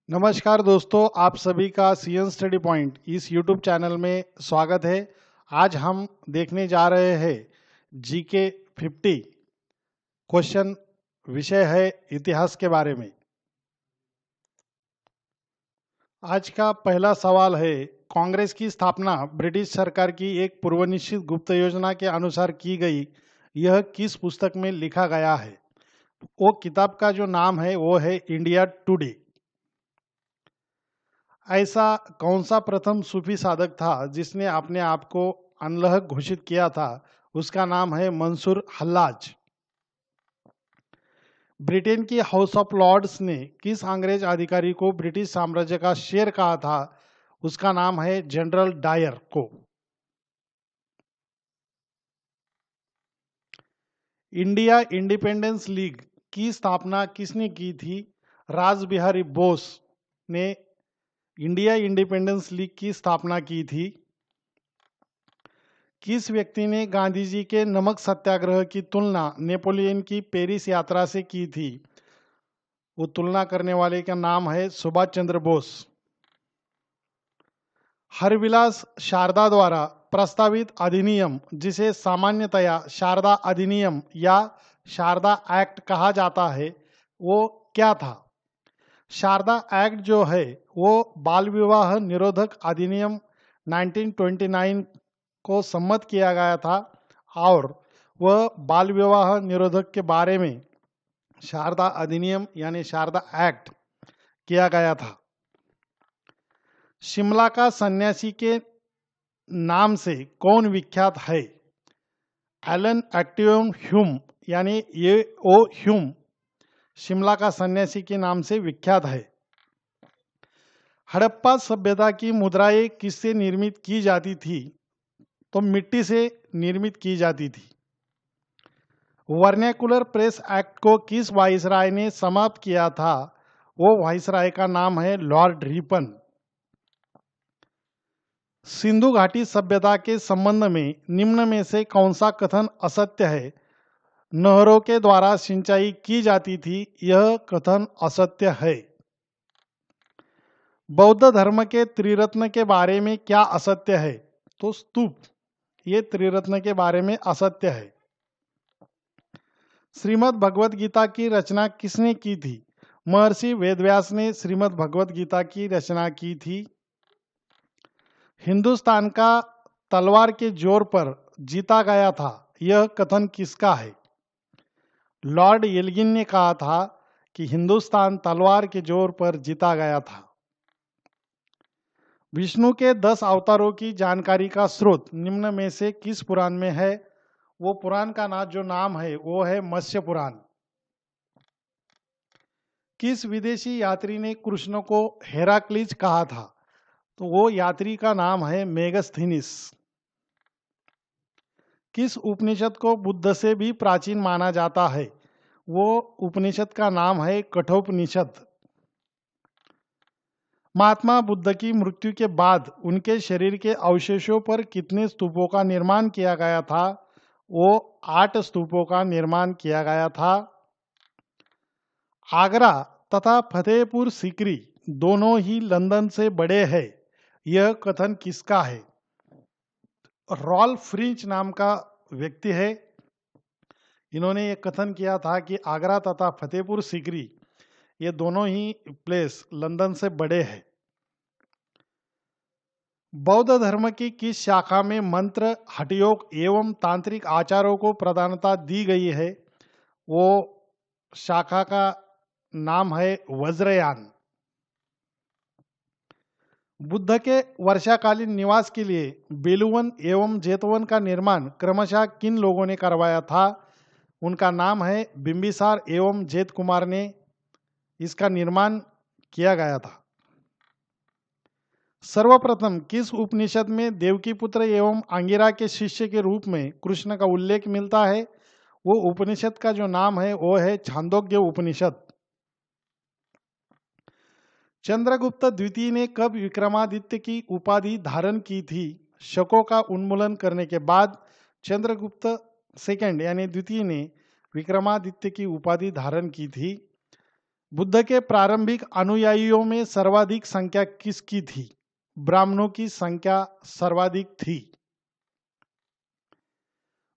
नमस्कार दोस्तों, आप सभी का सीएन स्टडी पॉइंट इस यूट्यूब चैनल में स्वागत है। आज हम देखने जा रहे हैं जीके 50 क्वेश्चन। विषय है इतिहास के बारे में। आज का पहला सवाल है, कांग्रेस की स्थापना ब्रिटिश सरकार की एक पूर्वनिश्चित गुप्त योजना के अनुसार की गई। यह किस पुस्तक में लिखा गया है? वो किताब का जो नाम है वो है इंडिया टुडे। ऐसा कौन सा प्रथम सूफी साधक था जिसने अपने आप को अनलह घोषित किया था? उसका नाम है मंसूर हल्लाज। ब्रिटेन की हाउस ऑफ लॉर्ड्स ने किस अंग्रेज अधिकारी को ब्रिटिश साम्राज्य का शेर कहा था? उसका नाम है जनरल डायर को। इंडिया इंडिपेंडेंस लीग की स्थापना किसने की थी? राज बिहारी बोस ने इंडिया इंडिपेंडेंस लीग की स्थापना की थी। किस व्यक्ति ने गांधी जी के नमक सत्याग्रह की तुलना नेपोलियन की पेरिस यात्रा से की थी? वो तुलना करने वाले का नाम है सुभाष चंद्र बोस। हरविलास शारदा द्वारा प्रस्तावित अधिनियम, जिसे सामान्यतया शारदा अधिनियम या शारदा एक्ट कहा जाता है, वो क्या था? शारदा एक्ट जो है वो बाल विवाह निरोधक अधिनियम 1929 को सम्मत किया गया था और वह बाल विवाह निरोधक के बारे में शारदा अधिनियम यानी शारदा एक्ट किया गया था। शिमला का सन्यासी के नाम से कौन विख्यात है? एलन एक्टिवम ह्यूम यानी ये ओ ह्यूम शिमला का सन्यासी के नाम से विख्यात है। हड़प्पा सभ्यता की मुद्राएं किससे निर्मित की जाती थी? तो मिट्टी से निर्मित की जाती थी। वर्नैकुलर प्रेस एक्ट को किस वाइसराय ने समाप्त किया था? वो वाइसराय का नाम है लॉर्ड रिपन। सिंधु घाटी सभ्यता के संबंध में निम्न में से कौन सा कथन असत्य है? नहरों के द्वारा सिंचाई की जाती थी, यह कथन असत्य है। बौद्ध धर्म के त्रिरत्न के बारे में क्या असत्य है? तो स्तूप, ये त्रिरत्न के बारे में असत्य है। श्रीमद् भगवत गीता की रचना किसने की थी? महर्षि वेदव्यास ने श्रीमद् भगवत गीता की रचना की थी। हिंदुस्तान का तलवार के जोर पर जीता गया था, यह कथन किसका है? लॉर्ड येल्गिन ने कहा था कि हिंदुस्तान तलवार के जोर पर जीता गया था। विष्णु के 10 अवतारों की जानकारी का स्रोत निम्न में से किस पुराण में है? वो पुराण का नाम है वो है मत्स्य पुराण। किस विदेशी यात्री ने कृष्ण को हेराक्लीज कहा था? तो वो यात्री का नाम है मेगस्थीनिस। किस उपनिषद को बुद्ध से भी प्राचीन माना जाता है? वो उपनिषद का नाम है कठोपनिषद। महात्मा बुद्ध की मृत्यु के बाद उनके शरीर के अवशेषों पर कितने स्तूपों का निर्माण किया गया था? वो 8 स्तूपों का निर्माण किया गया था। आगरा तथा फतेहपुर सीकरी दोनों ही लंदन से बड़े हैं, यह कथन किसका है? रॉल्फ फ्रिंच नाम का व्यक्ति है। इन्होंने ये कथन किया था कि आगरा तथा फतेहपुर सीकरी ये दोनों ही प्लेस लंदन से बड़े हैं। बौद्ध धर्म की किस शाखा में मंत्र, हठयोग एवं तांत्रिक आचारों को प्रधानता दी गई है? वो शाखा का नाम है वज्रयान। बुद्ध के वर्षाकालीन निवास के लिए बेलुवन एवं जेतवन का निर्माण क्रमशः किन लोगों ने करवाया था? उनका नाम है बिंबिसार एवं जेत कुमार ने इसका निर्माण किया गया था। सर्वप्रथम किस उपनिषद में देवकी पुत्र एवं अंगिरा के शिष्य के रूप में कृष्ण का उल्लेख मिलता है? वो उपनिषद का जो नाम है वो है छांदोग्य उपनिषद। चंद्रगुप्त द्वितीय ने कब विक्रमादित्य की उपाधि धारण की थी? शकों का उन्मूलन करने के बाद चंद्रगुप्त सेकंड यानी द्वितीय ने विक्रमादित्य की उपाधि धारण की थी। बुद्ध के प्रारंभिक अनुयायियों में सर्वाधिक संख्या किसकी थी? ब्राह्मणों की संख्या सर्वाधिक थी।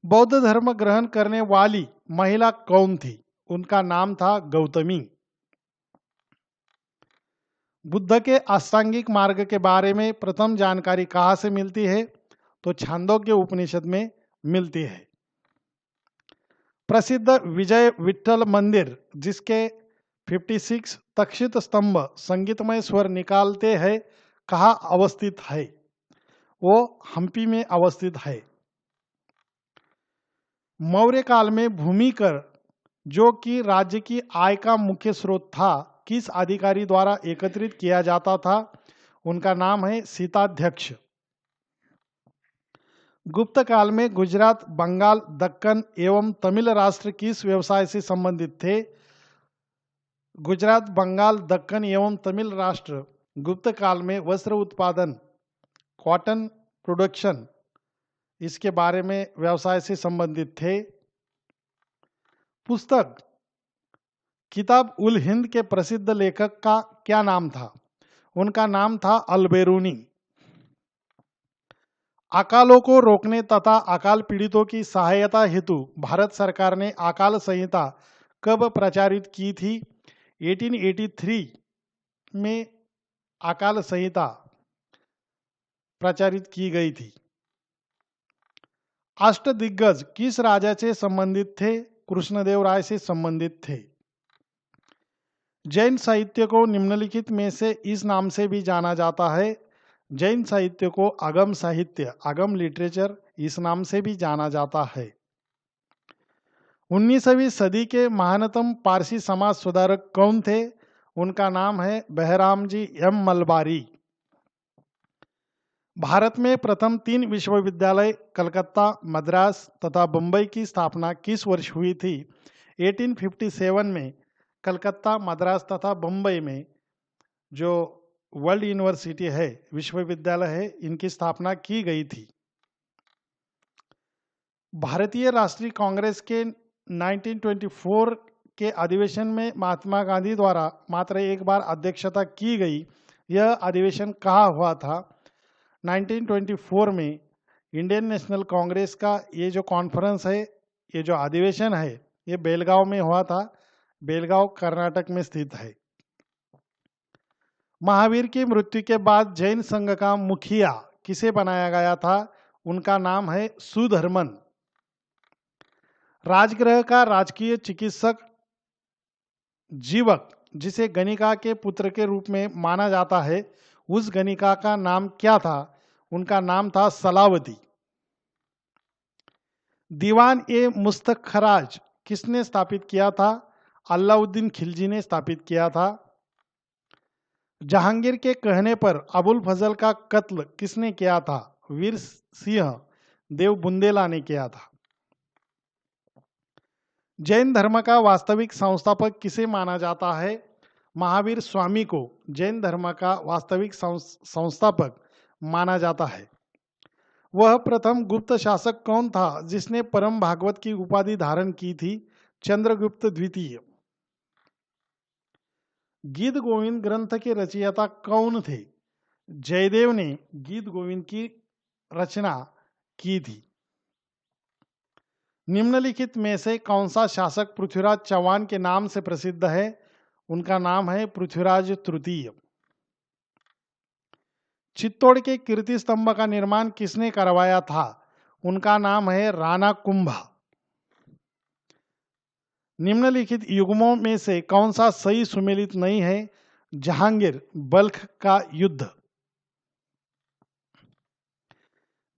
बौद्ध धर्म ग्रहण करने वाली महिला कौन थी? उनका नाम था गौतमी। बुद्ध के अष्टांगिक मार्ग के बारे में प्रथम जानकारी कहाँ से मिलती है? तो छांदोग्य उपनिषद में मिलती है। प्रसिद्ध विजय विठ्ठल मंदिर जिसके 56 तक्षित स्तंभ संगीतमय स्वर निकालते हैं, कहाँ अवस्थित है? वो हम्पी में अवस्थित है। मौर्य काल में भूमि कर जो कि राज्य की आय का मुख्य स्रोत था, किस अधिकारी द्वारा एकत्रित किया जाता था? उनका नाम है सीताध्यक्ष। गुप्त काल में गुजरात, बंगाल, दक्कन एवं तमिल राष्ट्र किस व्यवसाय से संबंधित थे? गुजरात, बंगाल, दक्कन एवं तमिल राष्ट्र गुप्त काल में वस्त्र उत्पादन, कॉटन प्रोडक्शन, इसके बारे में व्यवसाय से संबंधित थे। पुस्तक किताब उल हिंद के प्रसिद्ध लेखक का क्या नाम था? उनका नाम था अलबेरूनी। अकालों को रोकने तथा अकाल पीड़ितों की सहायता हेतु भारत सरकार ने अकाल संहिता कब प्रचारित की थी? 1883 में अकाल संहिता प्रचारित की गई थी। अष्टदिग्गज किस राजा से संबंधित थे? कृष्णदेव राय से संबंधित थे। जैन साहित्य को निम्नलिखित में से इस नाम से भी जाना जाता है। जैन साहित्य को आगम साहित्य, आगम लिटरेचर, इस नाम से भी जाना जाता है। 19वीं सदी के महानतम पारसी समाज सुधारक कौन थे? उनका नाम है बहराम जी एम मलबारी। भारत में प्रथम 3 विश्वविद्यालय कलकत्ता, मद्रास तथा बम्बई की स्थापना किस वर्ष हुई थी? 1857 में कलकत्ता, मद्रास तथा बम्बई में जो वर्ल्ड यूनिवर्सिटी है, विश्वविद्यालय है, इनकी स्थापना की गई थी। भारतीय राष्ट्रीय कांग्रेस के 1924 के अधिवेशन में महात्मा गांधी द्वारा मात्र एक बार अध्यक्षता की गई। यह अधिवेशन कहाँ हुआ था? 1924 में इंडियन नेशनल कांग्रेस का ये जो कॉन्फ्रेंस है, ये जो अधिवेशन है, ये बेलगांव में हुआ था। बेलगांव कर्नाटक में स्थित है। महावीर की मृत्यु के बाद जैन संघ का मुखिया किसे बनाया गया था? उनका नाम है सुधर्मन। राजगृह का राजकीय चिकित्सक जीवक जिसे गणिका के पुत्र के रूप में माना जाता है, उस गणिका का नाम क्या था? उनका नाम था सलावती। दीवान ए मुस्तखराज किसने स्थापित किया था? अलाउद्दीन खिलजी ने स्थापित किया था। जहांगीर के कहने पर अबुल फजल का कत्ल किसने किया था? वीर सिंह देव बुंदेला ने किया था। जैन धर्म का वास्तविक संस्थापक किसे माना जाता है? महावीर स्वामी को जैन धर्म का वास्तविक संस्थापक माना जाता है। वह प्रथम गुप्त शासक कौन था जिसने परम भागवत की उपाधि धारण की थी? चंद्रगुप्त द्वितीय। गीत गोविंद ग्रंथ के रचयिता कौन थे? जयदेव ने गीत गोविंद की रचना की थी। निम्नलिखित में से कौन सा शासक पृथ्वीराज चौहान के नाम से प्रसिद्ध है? उनका नाम है पृथ्वीराज तृतीय। चित्तौड़ के कीर्ति स्तंभ का निर्माण किसने करवाया था? उनका नाम है राणा कुंभा। निम्नलिखित युग्मों में से कौन सा सही सुमेलित नहीं है? जहांगीर बल्ख का युद्ध।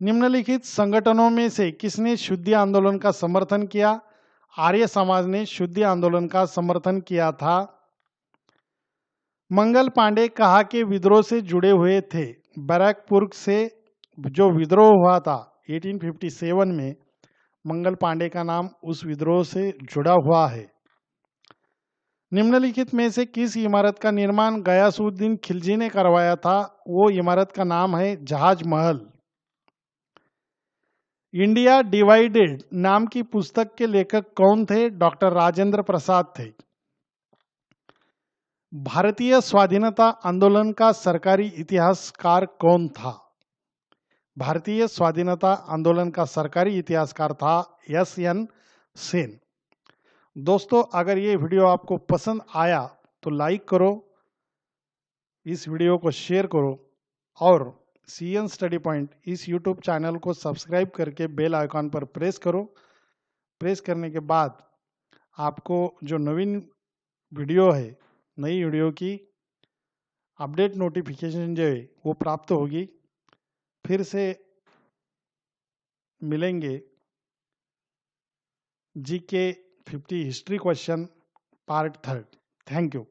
निम्नलिखित संगठनों में से किसने शुद्धि आंदोलन का समर्थन किया? आर्य समाज ने शुद्धि आंदोलन का समर्थन किया था। मंगल पांडे कहाँ के विद्रोह से जुड़े हुए थे? बैरकपुर से जो विद्रोह हुआ था 1857 में, मंगल पांडे का नाम उस विद्रोह से जुड़ा हुआ है। निम्नलिखित में से किस इमारत का निर्माण गयासुद्दीन खिलजी ने करवाया था? वो इमारत का नाम है जहाज महल। इंडिया डिवाइडेड नाम की पुस्तक के लेखक कौन थे? डॉक्टर राजेंद्र प्रसाद थे। भारतीय स्वाधीनता आंदोलन का सरकारी इतिहासकार कौन था? भारतीय स्वाधीनता आंदोलन का सरकारी इतिहासकार था एस.एन. सेन। दोस्तों, अगर ये वीडियो आपको पसंद आया तो लाइक करो, इस वीडियो को शेयर करो और CN स्टडी पॉइंट इस यूट्यूब चैनल को सब्सक्राइब करके बेल आइकॉन पर प्रेस करो। प्रेस करने के बाद आपको जो नवीन वीडियो है, नई वीडियो की अपडेट नोटिफिकेशन जो है वो प्राप्त होगी। फिर से मिलेंगे GK 50 history question part 3। Thank you.